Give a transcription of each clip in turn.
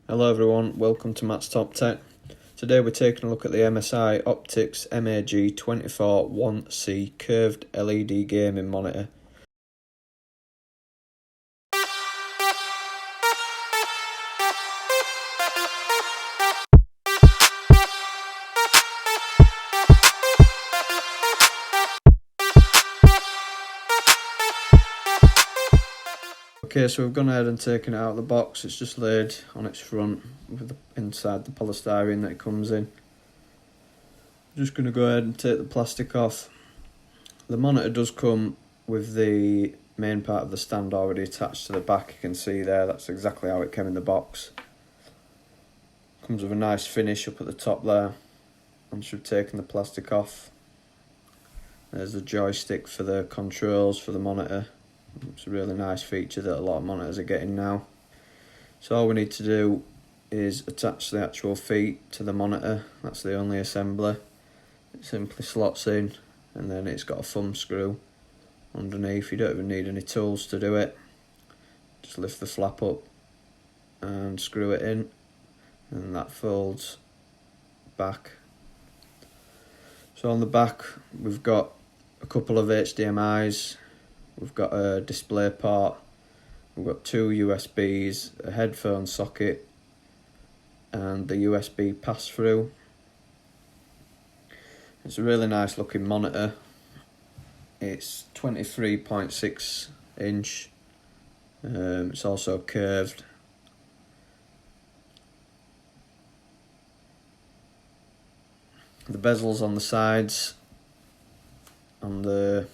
Hello everyone, welcome to Matt's Top Tech. Today we're taking a look at the MSI Optix MAG241C curved LED gaming monitor. Okay, so we've gone ahead and taken it out of the box. It's just laid on its front with inside the polystyrene that it comes in. Just going to go ahead and take the plastic off. The monitor does come with the main part of the stand already attached to the back. You can see there, that's exactly how it came in the box. Comes with a nice finish up at the top there. Once we've taken the plastic off, there's the joystick for the controls for the monitor. It's a really nice feature that a lot of monitors are getting now. So all we need to do is attach the actual feet to the monitor. That's the only assembly. It simply slots in, and then it's got a thumb screw underneath. You don't even need any tools to do it. Just lift the flap up and screw it in, and that folds back. So on the back we've got a couple of HDMIs, we've got a display part, we've got two USBs, a headphone socket and the USB pass-through. It's a really nice looking monitor. It's 23.6 inch. It's also curved. The bezels on the sides, on the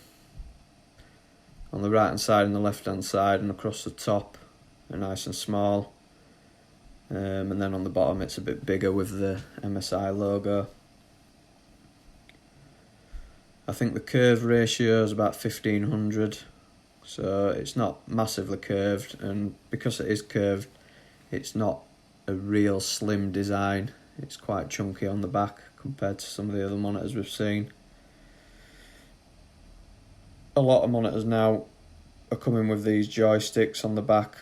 right hand side and the left hand side and across the top, are nice and small, and then on the bottom it's a bit bigger with the MSI logo. I think the curve ratio is about 1500, so it's not massively curved, and because it is curved it's not a real slim design. It's quite chunky on the back compared to some of the other monitors we've seen. A lot of monitors now are coming with these joysticks on the back.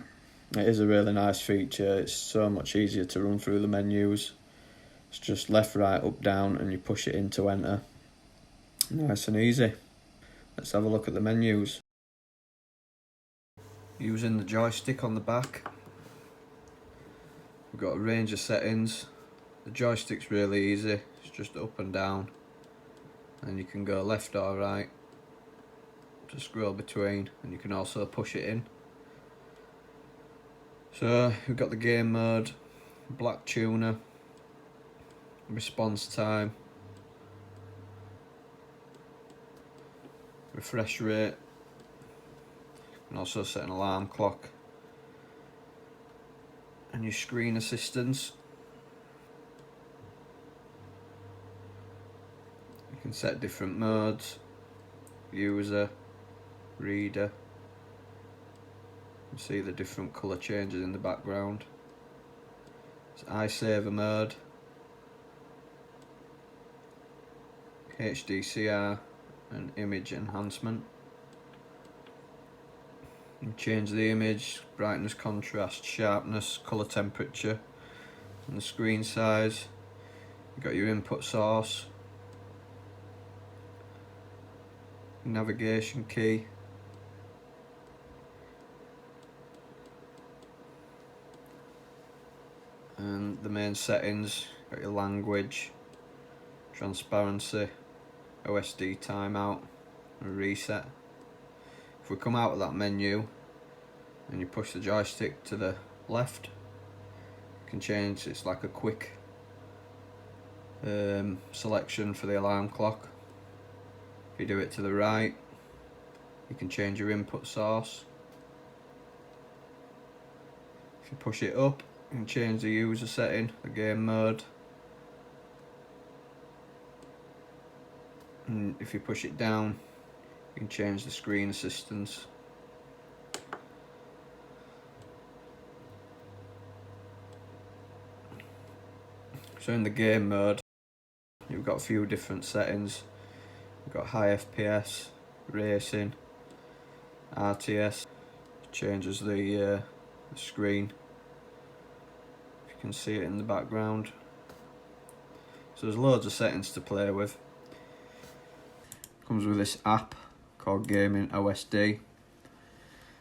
It is a really nice feature. It's so much easier to run through the menus. It's just left, right, up, down, and you push it in to enter. Nice and easy. Let's have a look at the menus. Using the joystick on the back, we've got a range of settings. The joystick's really easy. It's just up and down, and you can go left or right to scroll between, and you can also push it in. So we've got the game mode, black tuner, response time, refresh rate, and also set an alarm clock, and your screen assistance. You can set different modes, user, reader. You can see the different colour changes in the background. It's iSaver mode, HDCR and image enhancement. You can change the image, brightness, contrast, sharpness, colour temperature, and the screen size. You've got your input source, navigation key, and the main settings. Got your language, transparency, OSD timeout, and reset. If we come out of that menu and you push the joystick to the left, you can change. It's like a quick selection for the alarm clock. If you do it to the right, you can change your input source. If you push it up, you can change the user setting, the game mode. And if you push it down, you can change the screen assistance. So in the game mode, you've got a few different settings. You've got high FPS, racing, RTS. Changes the screen. You can see it in the background. So there's loads of settings to play with. Comes with this app called Gaming OSD.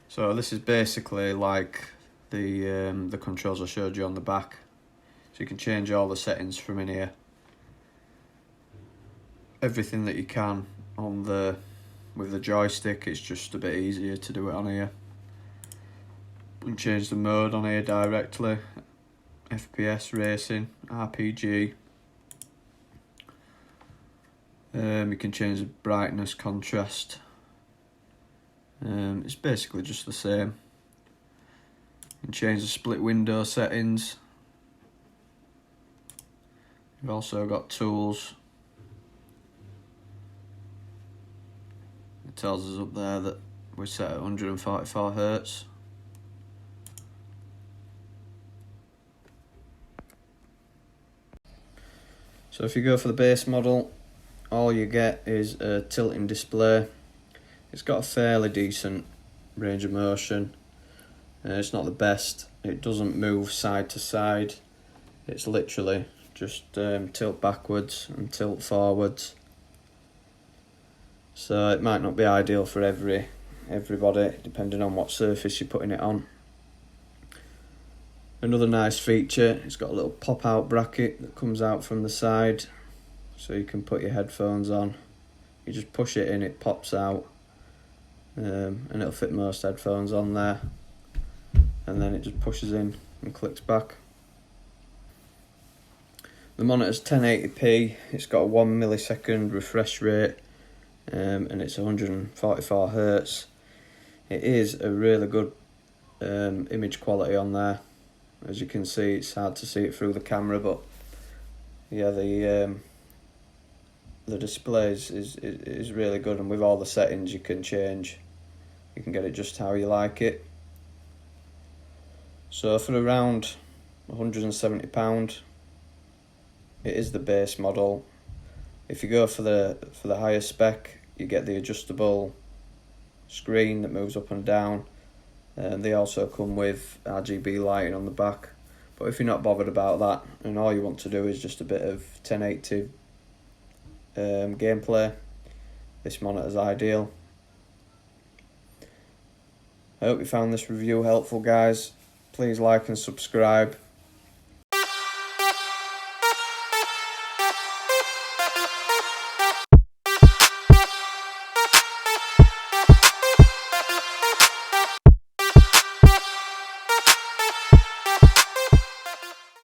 So this is basically like the controls I showed you on the back. So you can change all the settings from in here. Everything that you can on with the joystick, it's just a bit easier to do it on here. You can change the mode on here directly. FPS, racing, RPG. You can change the brightness, contrast. It's basically just the same. You can change the split window settings. You've also got tools. It tells us up there that we're set at 144 Hz. So if you go for the base model, all you get is a tilting display. It's got a fairly decent range of motion. It's not the best. It doesn't move side to side. It's literally just tilt backwards and tilt forwards. So it might not be ideal for everybody, depending on what surface you're putting it on. Another nice feature, it's got a little pop-out bracket that comes out from the side, so you can put your headphones on. You just push it in, it pops out, and it'll fit most headphones on there. And then it just pushes in and clicks back. The monitor's 1080p, it's got a 1 millisecond refresh rate, and it's 144 Hz. It is a really good image quality on there. As you can see, it's hard to see it through the camera, but yeah, the display is really good, and with all the settings you can change, you can get it just how you like it. So for around £170, it is the base model. If you go for the higher spec, you get the adjustable screen that moves up and down. They also come with RGB lighting on the back, but if you're not bothered about that and all you want to do is just a bit of 1080 gameplay, this monitor is ideal. I hope you found this review helpful, guys. Please like and subscribe.